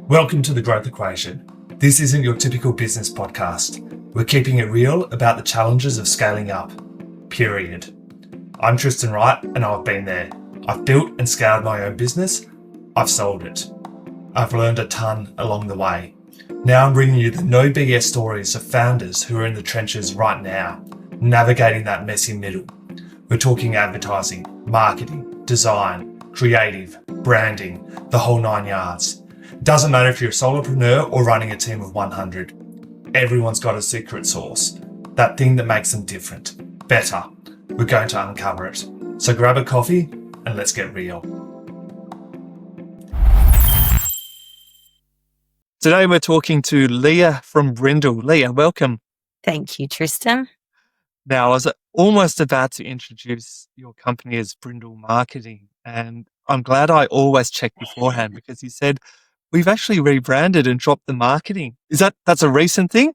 Welcome to The Growth Equation. This isn't your typical business podcast. We're keeping it real about the challenges of scaling up. Period. I'm Tristan Wright and I've been there. I've built and scaled my own business. I've sold it. I've learned a ton along the way. Now I'm bringing you the no BS stories of founders who are in the trenches right now, navigating that messy middle. We're talking advertising, marketing, design, creative, branding, the whole 9 yards. Doesn't matter if you're a solopreneur or running a team of 100. Everyone's got a secret sauce, that thing that makes them different, better. We're going to uncover it. So grab a coffee and let's get real. Today we're talking to Leah from Brindle. Leah, welcome. Thank you, Tristan. Now, I was almost about to introduce your company as Brindle Marketing, and I'm glad I always check beforehand because you said we've actually rebranded and dropped the marketing. That's a recent thing?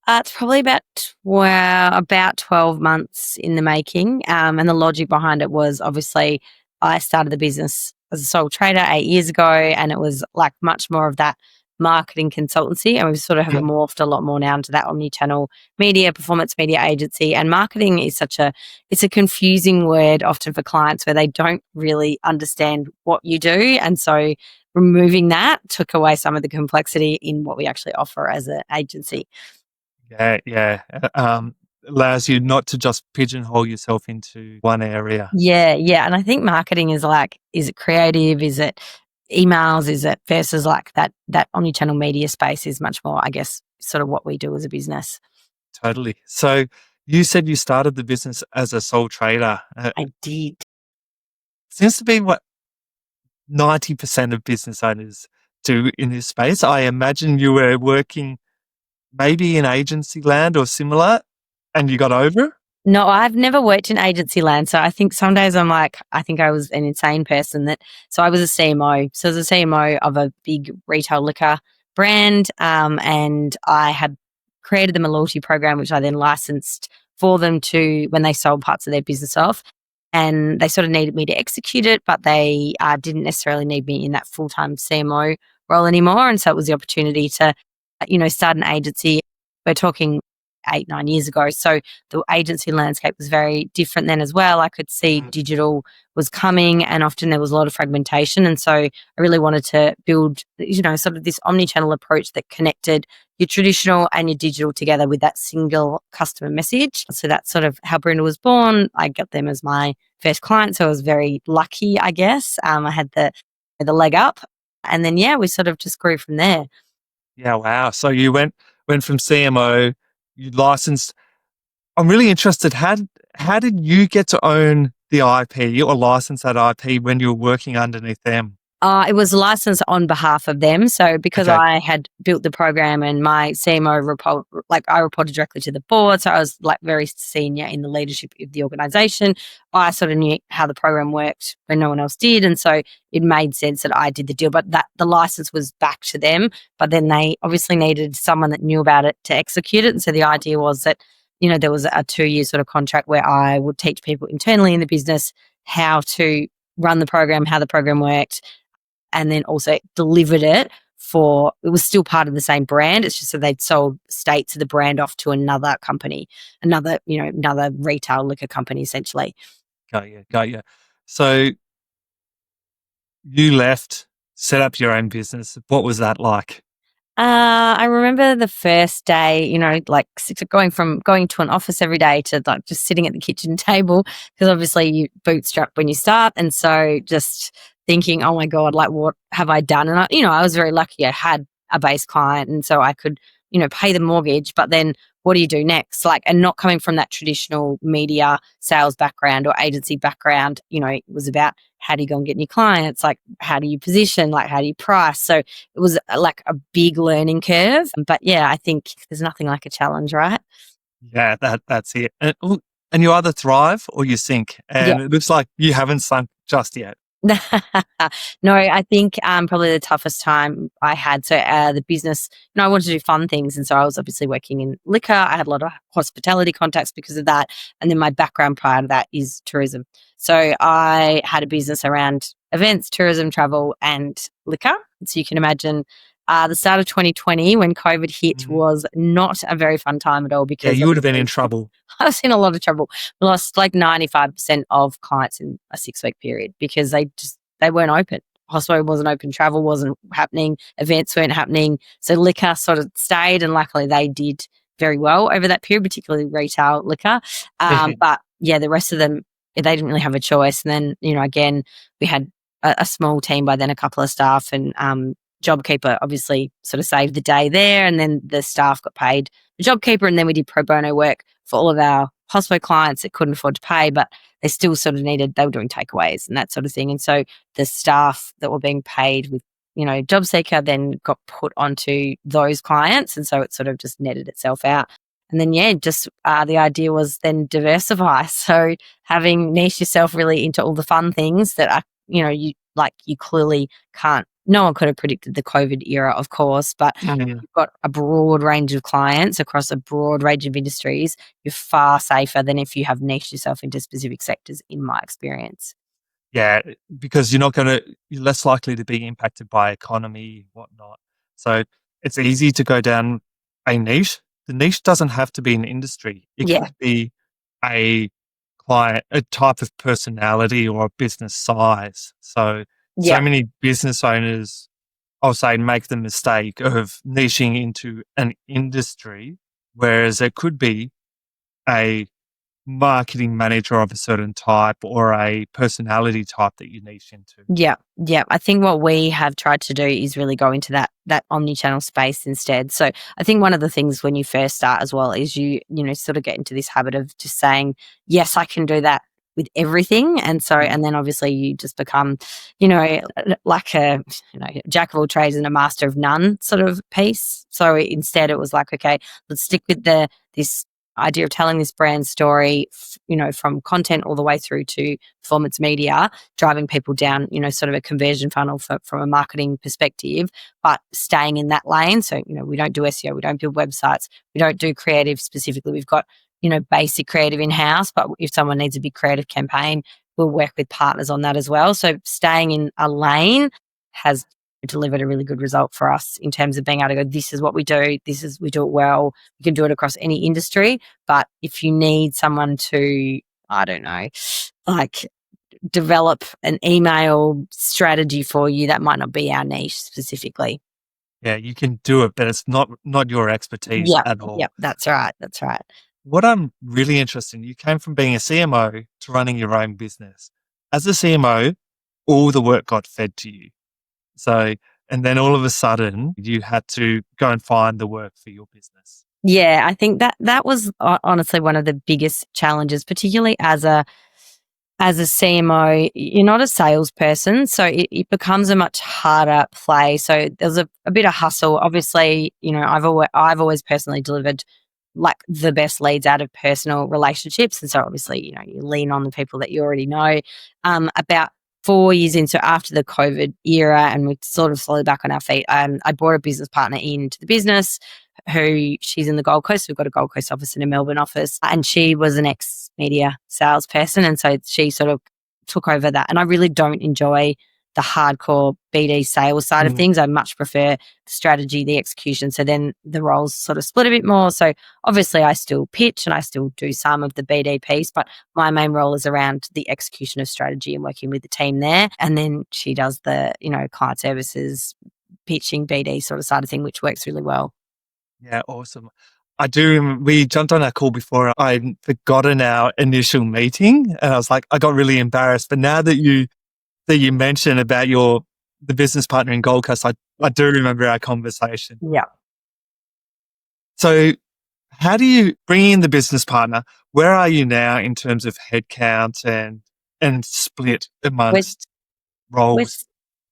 It's probably about 12 months in the making. And the logic behind it was obviously I started the business as a sole trader 8 years ago, and it was like much more of that marketing consultancy. And we've sort of have morphed a lot more now into that omni-channel media, performance media agency. And marketing is it's a confusing word often for clients where they don't really understand what you do. And so removing that took away some of the complexity in what we actually offer as an agency. Yeah. Allows you not to just pigeonhole yourself into one area. Yeah. And I think marketing is it creative? Is it emails? Is it versus like that omni-channel media space is much more, I guess, sort of what we do as a business. Totally. So you said you started the business as a sole trader. I did. Seems to be what 90% of business owners do in this space. I imagine you were working maybe in agency land or similar and you got over it? No, I've never worked in agency land. So I think some days I'm like, I think I was an insane person so I was a CMO. So I was a CMO of a big retail liquor brand. And I had created them a loyalty program, which I then licensed for them to when they sold parts of their business off. And they sort of needed me to execute it, but they didn't necessarily need me in that full-time CMO role anymore. And so it was the opportunity to, start an agency. We're talking 8-9 years ago. So the agency landscape was very different then as well. I could see digital was coming and often there was a lot of fragmentation. And so I really wanted to build, sort of this omni-channel approach that connected your traditional and your digital together with that single customer message. So that's sort of how Brindle was born. I got them as my first client. So I was very lucky, I guess. I had the leg up. And then, we sort of just grew from there. Yeah, wow. So you went from CMO, you licensed. I'm really interested. How did you get to own the IP or license that IP when you were working underneath them? It was licensed on behalf of them. So because I had built the program and my CMO I reported directly to the board. So I was like very senior in the leadership of the organization. I sort of knew how the program worked when no one else did. And so it made sense that I did the deal, but that the license was back to them. But then they obviously needed someone that knew about it to execute it. And so the idea was that, there was a 2-year sort of contract where I would teach people internally in the business how to run the program, how the program worked, and then also delivered it it was still part of the same brand. It's just that they'd sold states of the brand off to another company, another retail liquor company, essentially. Got you. So you left, set up your own business. What was that like? I remember the first day, going to an office every day to like just sitting at the kitchen table, because obviously you bootstrap when you start. And so just thinking, oh my God, like what have I done? And I was very lucky. I had a base client and so I could, pay the mortgage, but then what do you do next? And not coming from that traditional media sales background or agency background, it was about how do you go and get new clients? Like, how do you position? Like, how do you price? So it was like a big learning curve. But I think there's nothing like a challenge, right? Yeah, that's it. And you either thrive or you sink. And It looks like you haven't sunk just yet. No, I think probably the toughest time I had. So the business, I wanted to do fun things. And so I was obviously working in liquor. I had a lot of hospitality contacts because of that. And then my background prior to that is tourism. So I had a business around events, tourism, travel, and liquor. So you can imagine The start of 2020 when COVID hit Mm. was not a very fun time at all Yeah, because you would have been in obviously trouble. I was in a lot of trouble. We lost like 95% of clients in a 6-week period because they weren't open. Hospital wasn't open, travel wasn't happening, events weren't happening. So liquor sort of stayed, and luckily they did very well over that period, particularly retail liquor. But yeah, the rest of them, they didn't really have a choice. And then, again, we had a small team by then, a couple of staff, and JobKeeper obviously sort of saved the day there. And then the staff got paid the JobKeeper, and then we did pro bono work for all of our hospital clients that couldn't afford to pay, but they still sort of they were doing takeaways and that sort of thing. And so the staff that were being paid with, JobSeeker then got put onto those clients. And so it sort of just netted itself out. And then, yeah, just the idea was then diversify. So having niche yourself really into all the fun things that are, you clearly can't, no one could have predicted the COVID era, of course, but Mm. you've got a broad range of clients across a broad range of industries. You're far safer than if you have niched yourself into specific sectors, in my experience. Yeah, because you're less likely to be impacted by economy, whatnot. So it's easy to go down a niche. The niche doesn't have to be an industry. It Yeah. could be a client, a type of personality or a business size. So Yeah. many business owners, I'll say, make the mistake of niching into an industry, whereas it could be a marketing manager of a certain type or a personality type that you niche into. Yeah, yeah. I think what we have tried to do is really go into that omni-channel space instead. So I think one of the things when you first start as well is you sort of get into this habit of just saying, yes, I can do that with everything. And so, Mm. and then obviously you just become, like a, jack of all trades and a master of none sort of piece. So instead it was like, okay, let's stick with this idea of telling this brand story, from content all the way through to performance media, driving people down, sort of a conversion funnel from a marketing perspective, but staying in that lane. So, we don't do SEO, we don't build websites, we don't do creative specifically. We've got, basic creative in-house, but if someone needs a big creative campaign, we'll work with partners on that as well. So staying in a lane has delivered a really good result for us in terms of being able to go, this is what we do, we do it well, we can do it across any industry. But if you need someone to, I don't know, like develop an email strategy for you, that might not be our niche specifically. Yeah, you can do it, but it's not your expertise Yep, at all. yep, that's right, that's right. What I'm really interested in, you came from being a CMO to running your own business. As a CMO, all the work got fed to you. So, and then all of a sudden, you had to go and find the work for your business. Yeah, I think that was honestly one of the biggest challenges, particularly as a CMO. You're not a salesperson, so it becomes a much harder play. So there's a bit of hustle. Obviously, I've always personally delivered like the best leads out of personal relationships, and so obviously, you lean on the people that you already know. About 4 years in, so after the COVID era, and we're sort of slowly back on our feet, I brought a business partner into the business who she's in the Gold Coast. We've got a Gold Coast office and a Melbourne office, and she was an ex-media salesperson, and so she sort of took over that. And I really don't enjoy the hardcore BD sales side of Mm. things. I much prefer the strategy, the execution. So then the roles sort of split a bit more. So obviously I still pitch and I still do some of the BD piece, but my main role is around the execution of strategy and working with the team there. And then she does the, client services, pitching, BD sort of side of thing, which works really well. Yeah, awesome. I do remember we jumped on our call before. I'd forgotten our initial meeting and I was like, I got really embarrassed. But now that you mentioned about the business partner in Gold Coast, I do remember our conversation. Yeah. So how do you bring in the business partner? Where are you now in terms of headcount and split amongst We're, roles?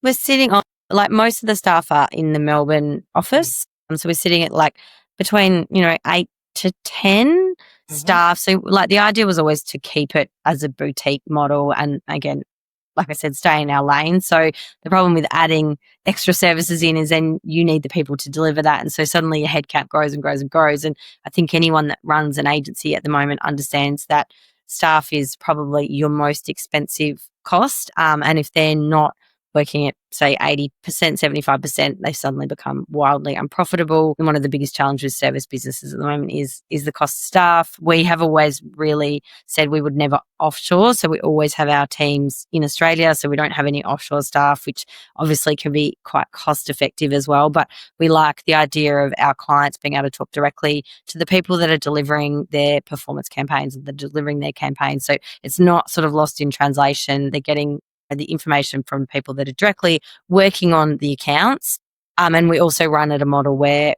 we're sitting on, like, most of the staff are in the Melbourne office. So we're sitting at like between, 8 to 10 staff. So like the idea was always to keep it as a boutique model. And again, like I said, stay in our lane. So the problem with adding extra services in is then you need the people to deliver that. And so suddenly your headcount grows and grows and grows. And I think anyone that runs an agency at the moment understands that staff is probably your most expensive cost. And if they're not working at, say, 80%, 75%, they suddenly become wildly unprofitable. And one of the biggest challenges with service businesses at the moment is the cost of staff. We have always really said we would never offshore. So we always have our teams in Australia. So we don't have any offshore staff, which obviously can be quite cost effective as well. But we like the idea of our clients being able to talk directly to the people that are delivering their performance campaigns and they're delivering their campaigns. So it's not sort of lost in translation. They're getting the information from people that are directly working on the accounts. And we also run at a model where,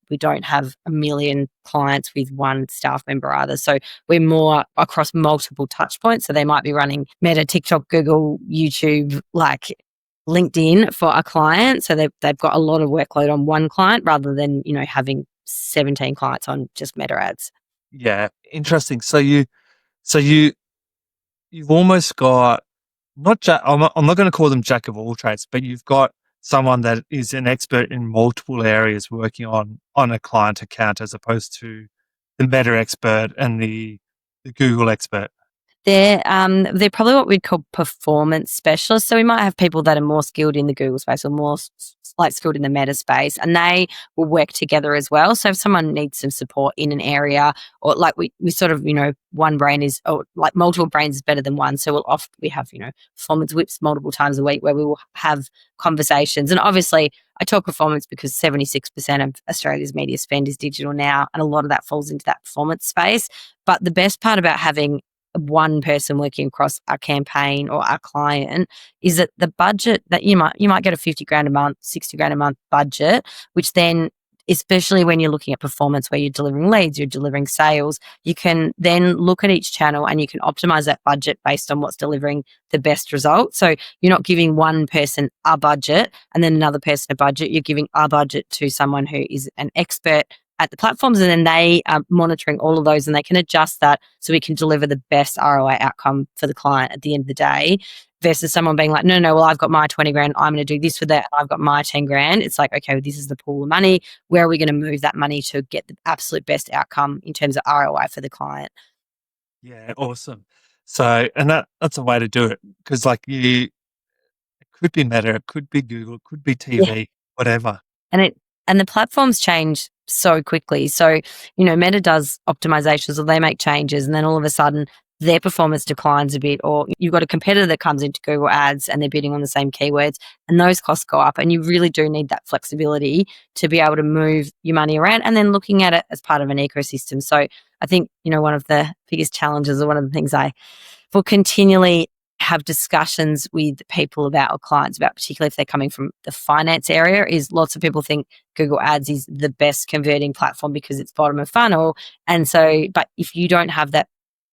we don't have a million clients with one staff member either. So we're more across multiple touch points. So they might be running Meta, TikTok, Google, YouTube, like LinkedIn for a client. So they've got a lot of workload on one client rather than, having 17 clients on just Meta ads. Yeah, interesting. So you've almost got I'm not going to call them jack of all trades, but you've got someone that is an expert in multiple areas working on a client account as opposed to the Meta expert and the Google expert. They're probably what we'd call performance specialists. So we might have people that are more skilled in the Google space or more like skilled in the Meta space, and they will work together as well. So if someone needs some support in an area, or like we sort of, one brain is, or like multiple brains is better than one. So we have, performance whips multiple times a week where we will have conversations. And obviously I talk performance because 76% of Australia's media spend is digital now, and a lot of that falls into that performance space. But the best part about having one person working across our campaign or our client is that the budget that you might get a 50 grand a month, 60 grand a month budget, which then, especially when you're looking at performance where you're delivering leads, you're delivering sales, you can then look at each channel and you can optimize that budget based on what's delivering the best result. So you're not giving one person a budget and then another person a budget. You're giving a budget to someone who is an expert at the platforms, and then they are monitoring all of those and they can adjust that so we can deliver the best ROI outcome for the client at the end of the day, versus someone being like, no, well, I've got my 20 grand, I'm going to do this with that. I've got my 10 grand. It's like, okay, well, this is the pool of money. Where are we going to move that money to get the absolute best outcome in terms of ROI for the client? Yeah, awesome. So, and that's a way to do it, because it could be Meta, it could be Google, it could be TV, whatever. And the platforms change so quickly. So, Meta does optimizations or they make changes, and then all of a sudden their performance declines a bit, or you've got a competitor that comes into Google Ads and they're bidding on the same keywords and those costs go up. And you really do need that flexibility to be able to move your money around and then looking at it as part of an ecosystem. So I think, one of the biggest challenges, or one of the things I will continually have discussions with people about, or clients about, particularly if they're coming from the finance area, is lots of people think Google Ads is the best converting platform because it's bottom of funnel. And so, but if you don't have that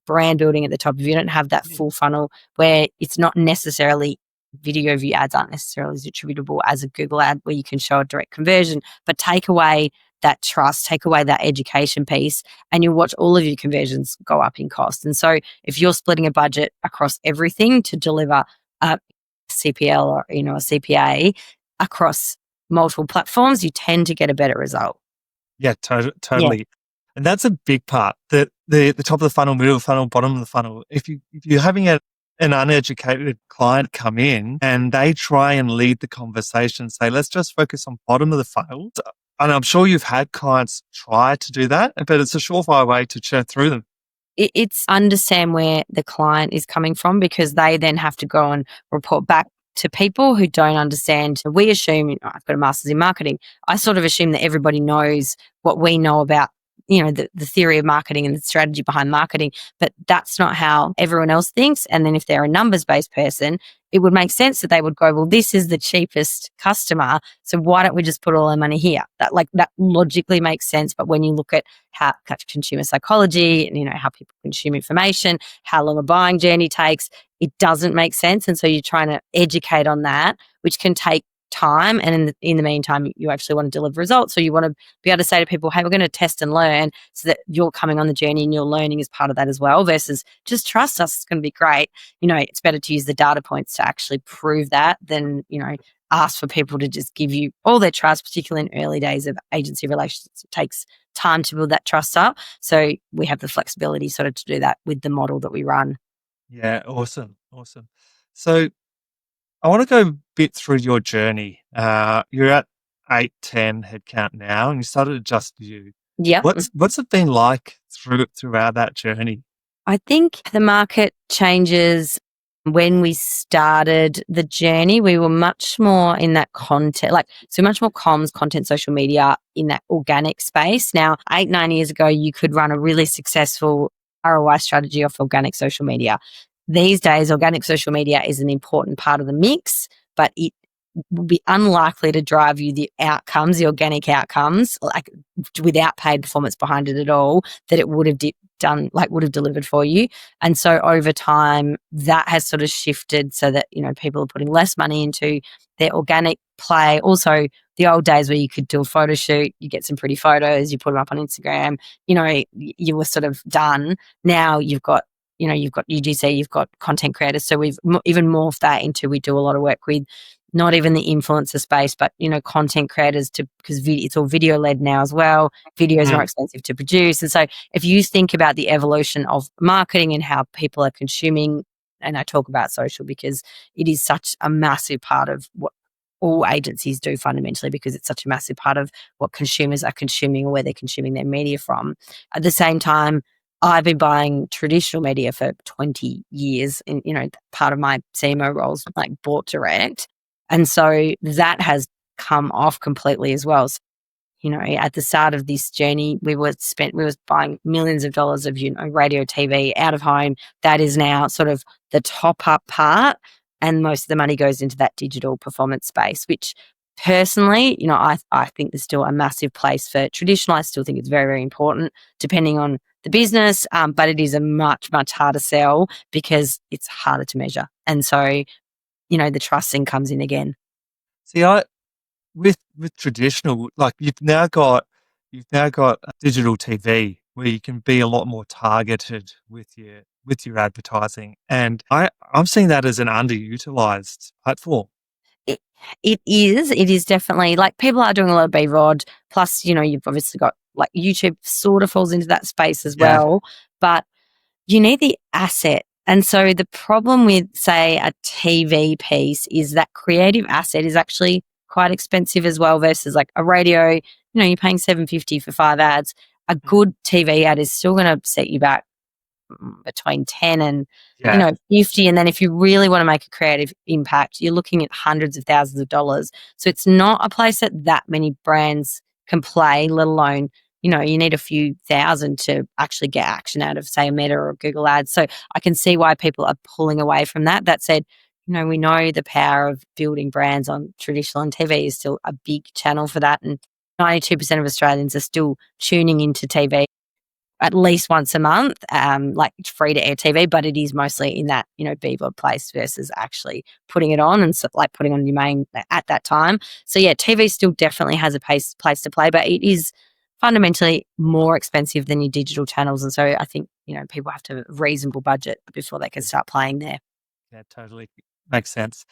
brand building at the top, if you don't have that full funnel where it's not necessarily video view ads aren't necessarily as attributable as a Google ad where you can show a direct conversion, but take away that trust, take away that education piece, and you'll watch all of your conversions go up in cost. And so if you're splitting a budget across everything to deliver a CPL or, a CPA across multiple platforms, you tend to get a better result. Yeah, totally. Yeah. And that's a big part. The top of the funnel, middle of the funnel, bottom of the funnel. If you're having an uneducated client come in and they try and lead the conversation, say, let's just focus on bottom of the funnel. And I'm sure you've had clients try to do that, but it's a surefire way to churn through them. It's understand where the client is coming from, because they then have to go and report back to people who don't understand. We assume, I've got a master's in marketing. I sort of assume that everybody knows what we know about, the theory of marketing and the strategy behind marketing, but that's not how everyone else thinks. And then if they're a numbers-based person, it would make sense that they would go, well, this is the cheapest customer, so why don't we just put all our money here? That logically makes sense. But when you look at how consumer psychology and, how people consume information, how long a buying journey takes, it doesn't make sense. And so you're trying to educate on that, which can take time. And in the meantime, you actually want to deliver results. So you want to be able to say to people, hey, we're going to test and learn, so that you're coming on the journey and you're learning as part of that as well, versus just trust us, it's going to be great. It's better to use the data points to actually prove that than, ask for people to just give you all their trust, particularly in early days of agency relationships. It takes time to build that trust up. So we have the flexibility sort of to do that with the model that we run. Yeah, awesome. So I want to go a bit through your journey. You're at 8, 10 headcount now, and you started at just you. Yep. What's it been like throughout that journey? I think the market changes. When we started the journey, we were much more in that content, so much more comms, content, social media in that organic space. Now, 8, 9 years ago, you could run a really successful ROI strategy off organic social media. These days, organic social media is an important part of the mix, but it will be unlikely to drive you the outcomes, the organic outcomes, like without paid performance behind it at all, that it would have would have delivered for you. And so over time, that has sort of shifted so that, people are putting less money into their organic play. Also, the old days where you could do a photo shoot, you get some pretty photos, you put them up on Instagram, you were sort of done. Now you've got UGC, you've got content creators. So we've even morphed that into, we do a lot of work with not even the influencer space, but, content creators because it's all video led now as well. Video is more expensive to produce. And so if you think about the evolution of marketing and how people are consuming, and I talk about social because it is such a massive part of what all agencies do fundamentally, because it's such a massive part of what consumers are consuming or where they're consuming their media from. At the same time, I've been buying traditional media for 20 years and, part of my CMO roles like bought direct. And so that has come off completely as well. So, at the start of this journey, we was buying millions of dollars of, radio, TV, out of home. That is now sort of the top up part. And most of the money goes into that digital performance space, which personally, I think there's still a massive place for traditional. I still think it's very, very important depending on the business. But it is a much, much harder sell because it's harder to measure. And so, the trusting comes in again. See, with traditional, like you've now got digital TV where you can be a lot more targeted with your advertising, and I'm seeing that as an underutilized platform. It is definitely, like, people are doing a lot of BVOD, plus, you've obviously got like YouTube sort of falls into that space as well, but you need the asset. And so the problem with, say, a TV piece is that creative asset is actually quite expensive as well versus like a radio, you're paying $7.50 for 5 ads. A good TV ad is still going to set you back between 10 and 50. And then if you really want to make a creative impact, you're looking at hundreds of thousands of dollars. So it's not a place that many brands can play, let alone, you need a few thousand to actually get action out of, say, a Meta or Google Ads. So I can see why people are pulling away from that. That said, we know the power of building brands on traditional, and TV is still a big channel for that. And 92% of Australians are still tuning into TV at least once a month, like free to air TV, but it is mostly in that, BVOD place versus actually putting it on and like putting on your main at that time. So yeah, TV still definitely has a place to play, but it is fundamentally more expensive than your digital channels. And so I think, people have to have a reasonable budget before they can start playing there. Yeah, totally. Makes sense.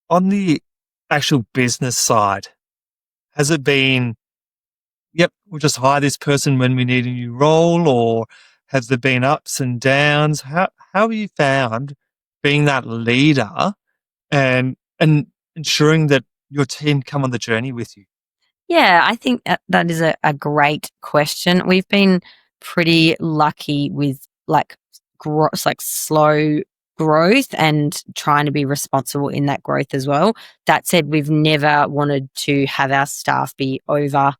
On the actual business side, has it been, yep, we'll just hire this person when we need a new role, or has there been ups and downs? How have you found being that leader and ensuring that your team come on the journey with you? Yeah, I think that is a great question. We've been pretty lucky with like slow growth and trying to be responsible in that growth as well. That said, we've never wanted to have our staff be overworked.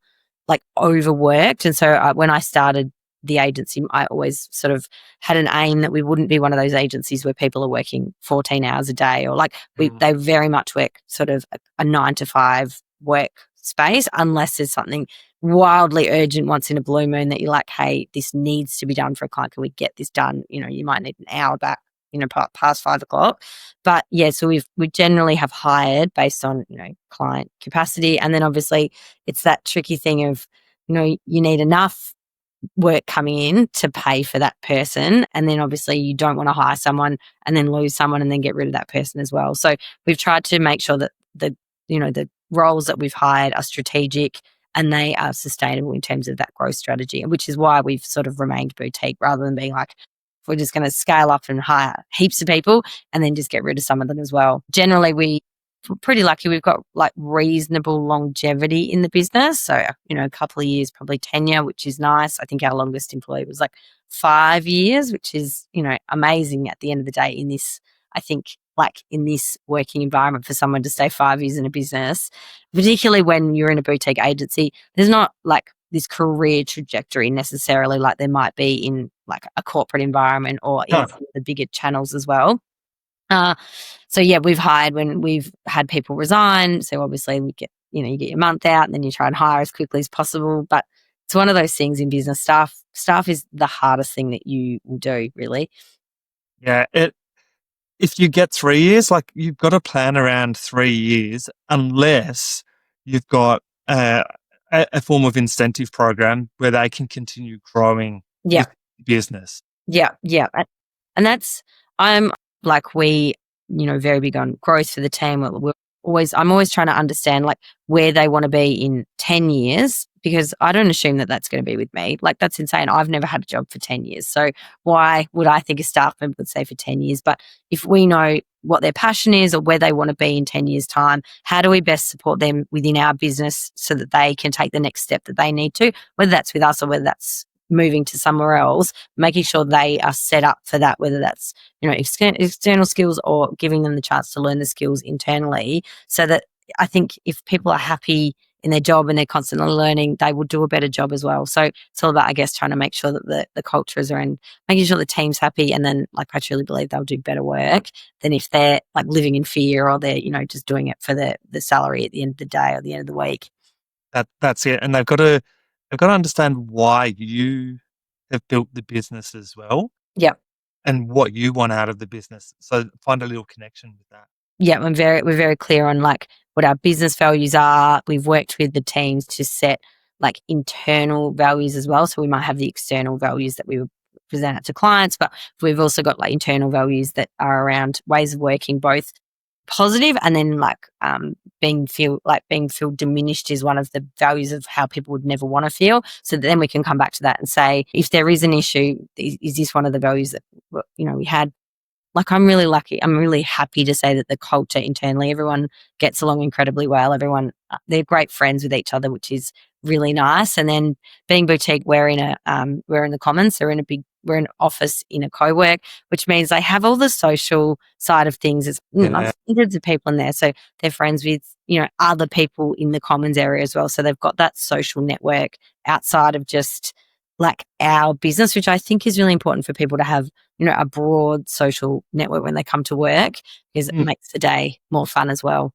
And so when I started the agency, I always sort of had an aim that we wouldn't be one of those agencies where people are working 14 hours a day, or they very much work sort of a 9 to 5 work space, unless there's something wildly urgent once in a blue moon that you're like, hey, this needs to be done for a client. Can we get this done? You might need an hour back, past 5 o'clock. But yeah, so we generally have hired based on, client capacity. And then obviously it's that tricky thing of, you need enough work coming in to pay for that person. And then obviously you don't want to hire someone and then lose someone and then get rid of that person as well. So we've tried to make sure that the roles that we've hired are strategic and they are sustainable in terms of that growth strategy, which is why we've sort of remained boutique rather than being like we're just going to scale up and hire heaps of people and then just get rid of some of them as well. Generally, we're pretty lucky. We've got like reasonable longevity in the business. So, a couple of years, probably tenure, which is nice. I think our longest employee was like 5 years, which is, amazing at the end of the day in this, I think, like in this working environment for someone to stay 5 years in a business, particularly when you're in a boutique agency. There's not like this career trajectory necessarily like there might be in like a corporate environment or in No. some of the bigger channels as well. So yeah, we've hired when we've had people resign. So obviously we get, you get your month out and then you try and hire as quickly as possible. But it's one of those things in business. Staff is the hardest thing that you will do, really. Yeah. If you get 3 years, like you've got to plan around 3 years, unless you've got a form of incentive program where they can continue growing Yeah. with the business. Yeah. Yeah. And that's, I'm like, very big on growth for the team. I'm always trying to understand like where they want to be in 10 years, because I don't assume that that's going to be with me. Like, that's insane. I've never had a job for 10 years. So why would I think a staff member would say for 10 years? But if we know what their passion is or where they want to be in 10 years' time, how do we best support them within our business so that they can take the next step that they need to, whether that's with us or whether that's moving to somewhere else, making sure they are set up for that, whether that's, external skills or giving them the chance to learn the skills internally, so that I think if people are happy in their job and they're constantly learning, they will do a better job as well. So it's all about, I guess, trying to make sure that the culture is around making sure the team's happy. And then, like, I truly believe they'll do better work than if they're like living in fear or they're, just doing it for the salary at the end of the day or the end of the week. That's it. And they've got to understand why you have built the business as well. Yep. And what you want out of the business. So find a little connection with that. Yeah, we're very clear on like what our business values are. We've worked with the teams to set like internal values as well. So we might have the external values that we would present out to clients, but we've also got like internal values that are around ways of working, both positive and then like being feel diminished is one of the values of how people would never want to feel. So then we can come back to that and say, if there is an issue, is this one of the values that we had? Like, I'm really lucky. I'm really happy to say that the culture internally, everyone gets along incredibly well. Everyone, they're great friends with each other, which is really nice. And then being boutique, we're in the commons. So we're an office in a co-work, which means they have all the social side of things. There's hundreds of people in there. So they're friends with, other people in the commons area as well. So they've got that social network outside of just like our business, which I think is really important for people to have, a broad social network when they come to work, because it makes the day more fun as well.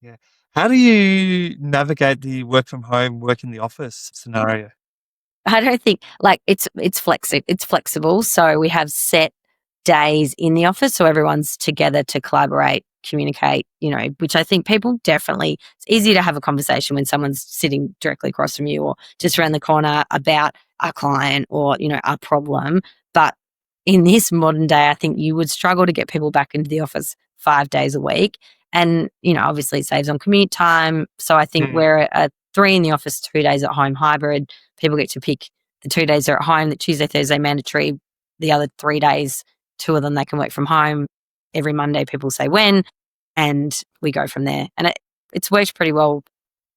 Yeah. How do you navigate the work from home, work in the office scenario? I don't think like it's flexible. So we have set days in the office, so everyone's together to collaborate, communicate, which I think people definitely, it's easy to have a conversation when someone's sitting directly across from you or just around the corner about a client or, a problem. But in this modern day, I think you would struggle to get people back into the office 5 days a week. And, obviously it saves on commute time. So I think we're a 3 in the office, 2 days at home hybrid. People get to pick the 2 days they're at home, the Tuesday, Thursday mandatory, the other 3 days, 2 of them they can work from home. Every Monday people say when, and we go from there. And it's worked pretty well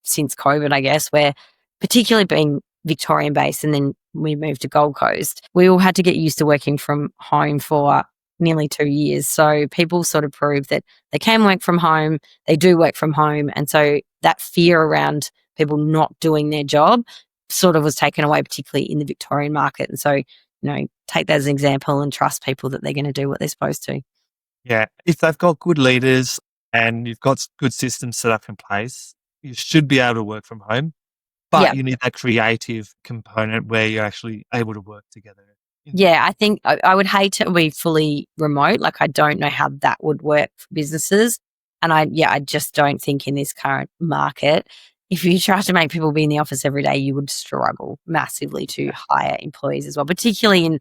since COVID, I guess, where particularly being Victorian based and then we moved to Gold Coast, we all had to get used to working from home for nearly 2 years. So people sort of proved that they can work from home, they do work from home. And so that fear around people not doing their job sort of was taken away, particularly in the Victorian market. And so, take that as an example and trust people that they're going to do what they're supposed to. Yeah. If they've got good leaders and you've got good systems set up in place, you should be able to work from home. But you need that creative component where you're actually able to work together. Yeah, I think I would hate to be fully remote. Like, I don't know how that would work for businesses. And I just don't think in this current market, if you try to make people be in the office every day, you would struggle massively to hire employees as well, particularly in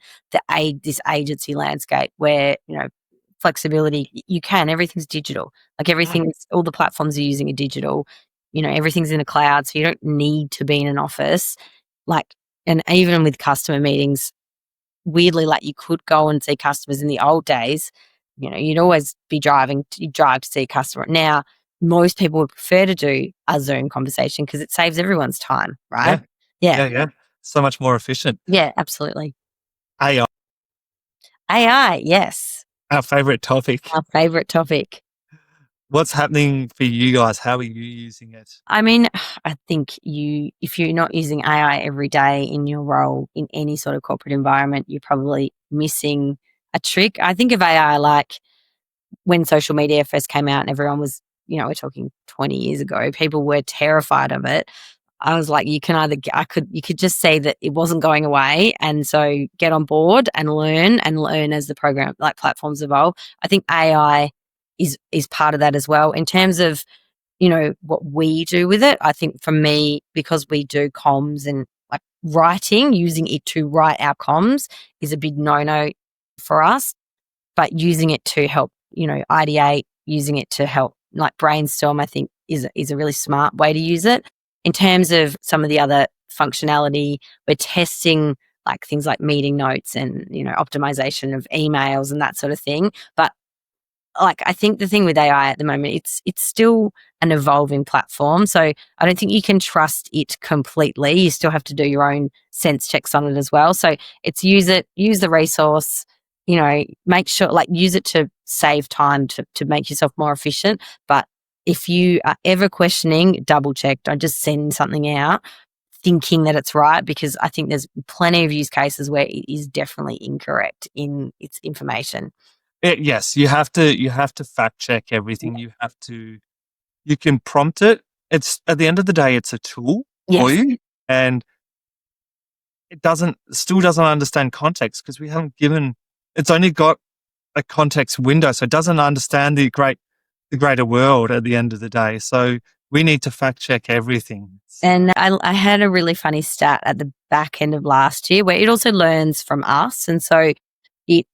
this agency landscape where, flexibility, everything's digital. Like all the platforms you're using are digital. Everything's in the cloud, so you don't need to be in an office. Like, and even with customer meetings, weirdly, like you could go and see customers in the old days. You'd always be driving, you drive to see a customer. Now, most people would prefer to do a Zoom conversation because it saves everyone's time, right? Yeah. Yeah. So much more efficient. Yeah, absolutely. AI, AI, yes, our favorite topic. our favorite topic. What's happening for you guys? How are you using it? I mean, I think if you're not using AI every day in your role in any sort of corporate environment, you're probably missing a trick. I think of AI like when social media first came out and everyone was, we're talking 20 years ago, people were terrified of it. I was like, you could just see that it wasn't going away. And so get on board and learn as the program, like platforms evolve. I think AI is part of that as well. In terms of, what we do with it, I think for me, because we do comms and like writing, using it to write our comms is a big no-no for us. But using it to help, ideate, using it to help like brainstorm, I think is a really smart way to use it. In terms of some of the other functionality, we're testing like things like meeting notes and, optimization of emails and that sort of thing. But like I think the thing with AI at the moment, it's still an evolving platform. So I don't think you can trust it completely. You still have to do your own sense checks on it as well. So it's use the resource, make sure like use it to save time to make yourself more efficient. But if you are ever questioning, double check. Don't just send something out thinking that it's right, because I think there's plenty of use cases where it is definitely incorrect in its information. Yes, you have to fact check everything. You can prompt it. It's at the end of the day, it's a tool for Yes. you, and it still doesn't understand context because we haven't given. It's only got a context window, so it doesn't understand the greater world at the end of the day. So we need to fact check everything. And I had a really funny stat at the back end of last year where it also learns from us. And so it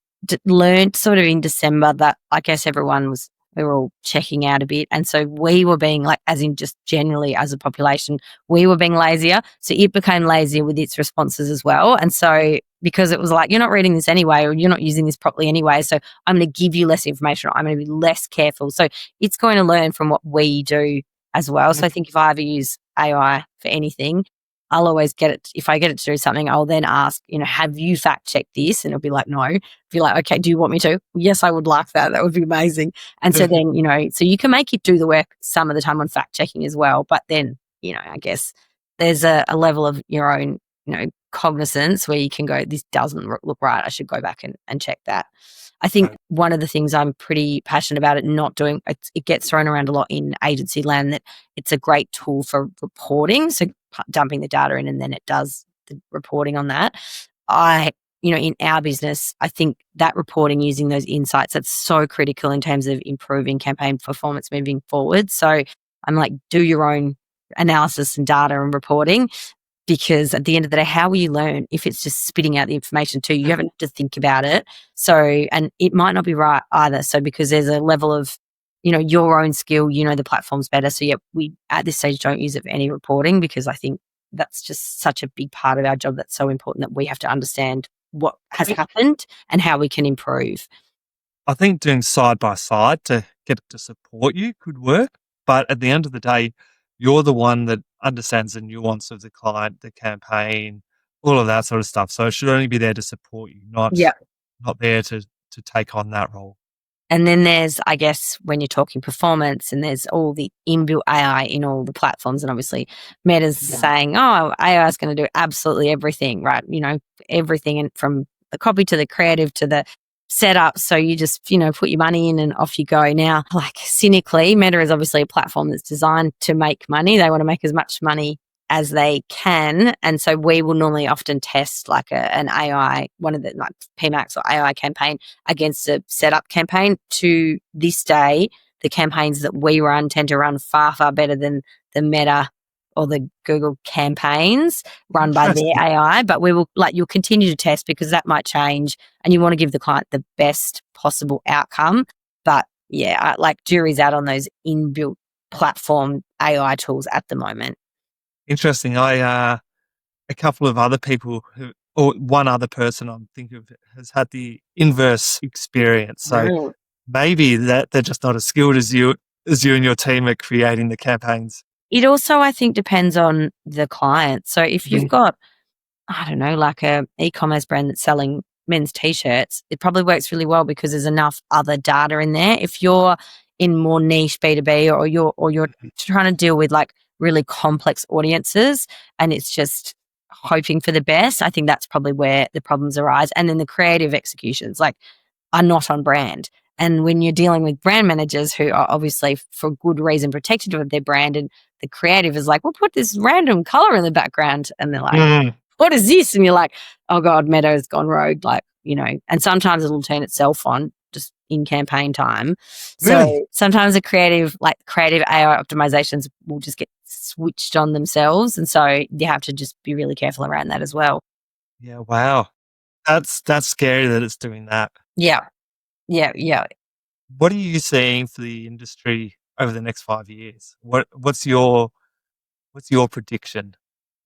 learned sort of in December that I guess we were all checking out a bit. And so we were being like, as in just generally as a population, we were being lazier. So it became lazier with its responses as well. And so because it was like, you're not reading this anyway, or you're not using this properly anyway, so I'm going to give you less information, or I'm going to be less careful. So it's going to learn from what we do as well. So I think if I ever use AI for anything, I'll always get it. If I get it to do something, I'll then ask, have you fact checked this? And it'll be like, no. Be like, okay, do you want me to? Yes, I would like that. That would be amazing. And so then, so you can make it do the work some of the time on fact checking as well. But then, I guess there's a level of your own, cognizance where you can go, this doesn't look right. I should go back and check that. I think one of the things I'm pretty passionate about it not doing, it gets thrown around a lot in agency land, that it's a great tool for reporting. So dumping the data in and then it does the reporting on that. In our business, I think that reporting using those insights, that's so critical in terms of improving campaign performance moving forward. So I'm like, do your own analysis and data and reporting, because at the end of the day, how will you learn if it's just spitting out the information to you? You haven't to think about it. So, and it might not be right either. So because there's a level of, your own skill, the platform's better. So yeah, we at this stage don't use it for any reporting, because I think that's just such a big part of our job that's so important that we have to understand what has happened and how we can improve. I think doing side by side to get it to support you could work. But at the end of the day, you're the one that understands the nuance of the client, the campaign, all of that sort of stuff. So it should only be there to support you, not there to take on that role. And then there's, I guess, when you're talking performance, and there's all the inbuilt AI in all the platforms. And obviously Meta's saying, oh, AI is going to do absolutely everything, right? Everything, and from the copy to the creative to the setup. So you just, put your money in and off you go. Now, like cynically, Meta is obviously a platform that's designed to make money. They want to make as much money as they can. And so we will normally often test like an AI, one of the like PMAX or AI campaign against a setup campaign. To this day, the campaigns that we run tend to run far, far better than the Meta or the Google campaigns run by their AI. But we will, like, you'll continue to test because that might change and you want to give the client the best possible outcome. But yeah, like jury's out on those inbuilt platform AI tools at the moment. Interesting. A couple of other people or one other person I'm thinking of has had the inverse experience. So Mm. maybe that they're just not as skilled as you and your team at creating the campaigns. It also, I think, depends on the client. So if you've got, I don't know, like a e-commerce brand that's selling men's t-shirts, it probably works really well because there's enough other data in there. If you're in more niche B2B, or you're trying to deal with like really complex audiences and it's just hoping for the best, I think that's probably where the problems arise. And then the creative executions like are not on brand. And when you're dealing with brand managers who are obviously for good reason protective of their brand, and the creative is like, we'll put this random color in the background, and they're like, Mm. what is this? And you're like, oh God, Meadows gone rogue. Like, and sometimes it'll turn itself on just in campaign time. So Really? sometimes the creative AI optimizations will just get switched on themselves. And so you have to just be really careful around that as well. Yeah. Wow. That's scary that it's doing that. Yeah. Yeah. Yeah. What are you seeing for the industry over the next 5 years? What's your prediction?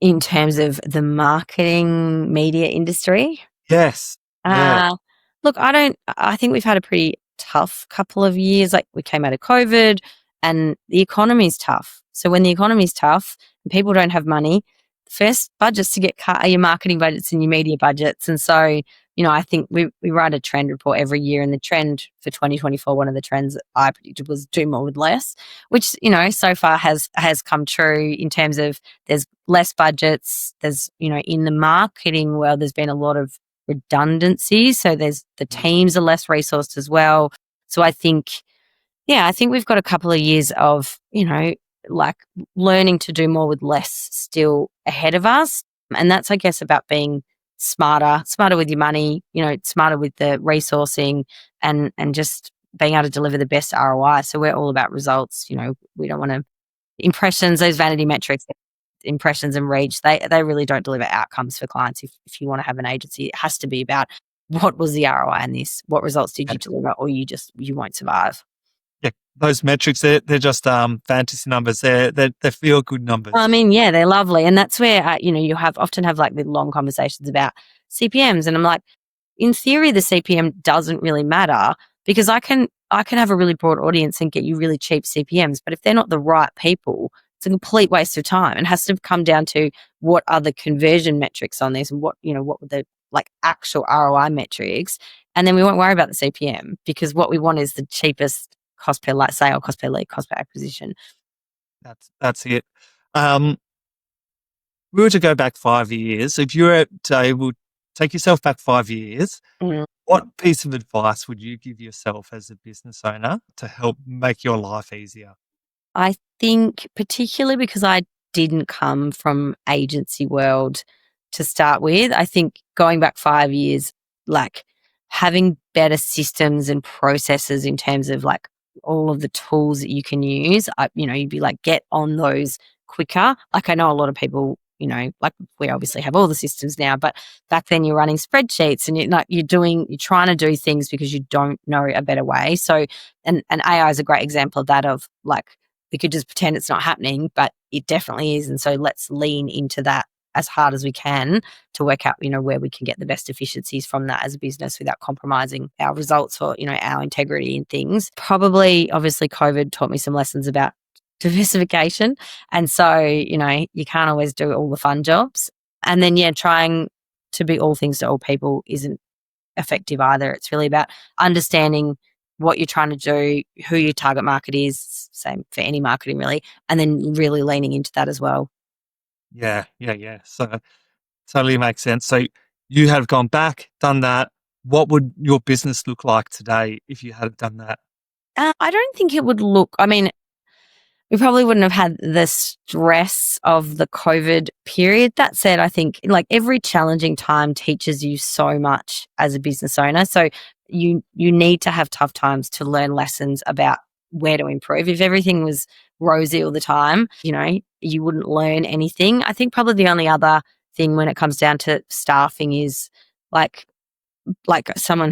In terms of the marketing media industry. Yes. Yeah. Uh, Look, I think we've had a pretty tough couple of years. Like we came out of COVID and the economy's tough. So when the economy's tough and people don't have money, the first budgets to get cut are your marketing budgets and your media budgets. And so, I think we write a trend report every year, and the trend for 2024, one of the trends that I predicted was do more with less, which, so far has come true in terms of there's less budgets. There's, in the marketing world, there's been a lot of redundancy. So there's the teams are less resourced as well. So I think we've got a couple of years of, like learning to do more with less still ahead of us. And that's, I guess, about being smarter with your money, smarter with the resourcing and just being able to deliver the best ROI. So we're all about results. We don't want to impressions, those vanity metrics, impressions and reach, they really don't deliver outcomes for clients. If you want to have an agency, it has to be about what was the ROI in this? What results did you deliver? Or you won't survive. Yeah. Those metrics, they're just fantasy numbers. They feel good numbers. I mean, yeah, they're lovely. And that's where, you often have like the long conversations about CPMs. And I'm like, in theory, the CPM doesn't really matter because I can have a really broad audience and get you really cheap CPMs. But if they're not the right people, it's a complete waste of time. And has to come down to what are the conversion metrics on this and what were the like actual ROI metrics. And then we won't worry about the CPM because what we want is the cheapest cost per sale, cost per lead, cost per acquisition. That's it. We were to go back 5 years. If you were to take yourself back 5 years, Mm. what piece of advice would you give yourself as a business owner to help make your life easier? I think particularly because I didn't come from agency world to start with, I think going back 5 years, like having better systems and processes in terms of like all of the tools that you can use, you'd be like, get on those quicker. Like I know a lot of people, like we obviously have all the systems now, but back then you're running spreadsheets and you're trying to do things because you don't know a better way. So, and AI is a great example of that, of like, we could just pretend it's not happening, but it definitely is. And so let's lean into that as hard as we can to work out, where we can get the best efficiencies from that as a business without compromising our results or, our integrity and things. Probably, obviously, COVID taught me some lessons about diversification. And so, you can't always do all the fun jobs. And then, trying to be all things to all people isn't effective either. It's really about understanding what you're trying to do, who your target market is, same for any marketing really, and then really leaning into that as well. Yeah. So totally makes sense. So you have gone back, done that. What would your business look like today if you had done that? I don't think it would look, I mean, we probably wouldn't have had the stress of the COVID period. That said, I think like every challenging time teaches you so much as a business owner. So you need to have tough times to learn lessons about where to improve. If everything was rosy all the time, you wouldn't learn anything. I think probably the only other thing when it comes down to staffing is like someone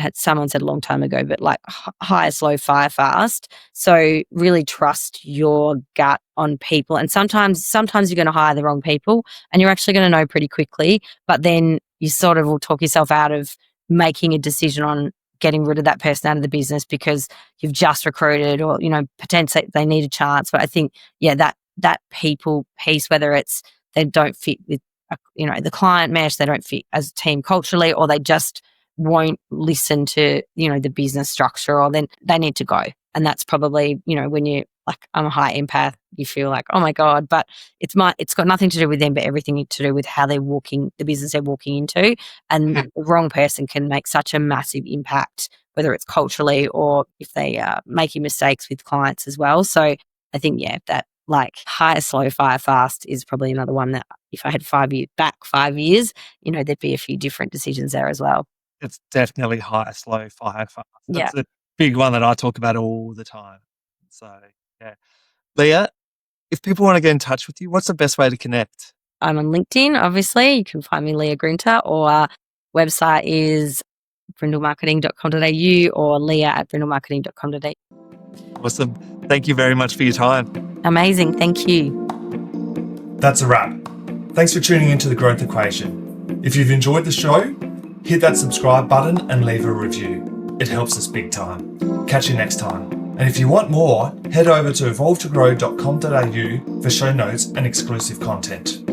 said a long time ago, but like hire slow, fire fast. So really trust your gut on people. And sometimes you're going to hire the wrong people and you're actually going to know pretty quickly, but then you sort of will talk yourself out of making a decision on getting rid of that person out of the business because you've just recruited or, potentially they need a chance. But I think, that people piece, whether it's they don't fit with, the client mesh, they don't fit as a team culturally, or they just won't listen to, the business structure, or then they need to go. And that's probably, when you like, I'm a high empath, you feel like, oh my God, but it's got nothing to do with them, but everything to do with how they're walking, the business they're walking into. And the wrong person can make such a massive impact, whether it's culturally or if they are making mistakes with clients as well. So I think, that like hire slow, fire fast is probably another one that if I had 5 years, there'd be a few different decisions there as well. It's definitely hire slow, fire fast. Yeah. That's a big one that I talk about all the time. So, yeah. Leah, if people want to get in touch with you, what's the best way to connect? I'm on LinkedIn, obviously. You can find me Leah Grinter, or website is brindlemarketing.com.au or leah@brindlemarketing.com.au. Awesome. Thank you very much for your time. Amazing. Thank you. That's a wrap. Thanks for tuning into The Growth Equation. If you've enjoyed the show, hit that subscribe button and leave a review. It helps us big time. Catch you next time. And if you want more, head over to evolvetogrow.com.au for show notes and exclusive content.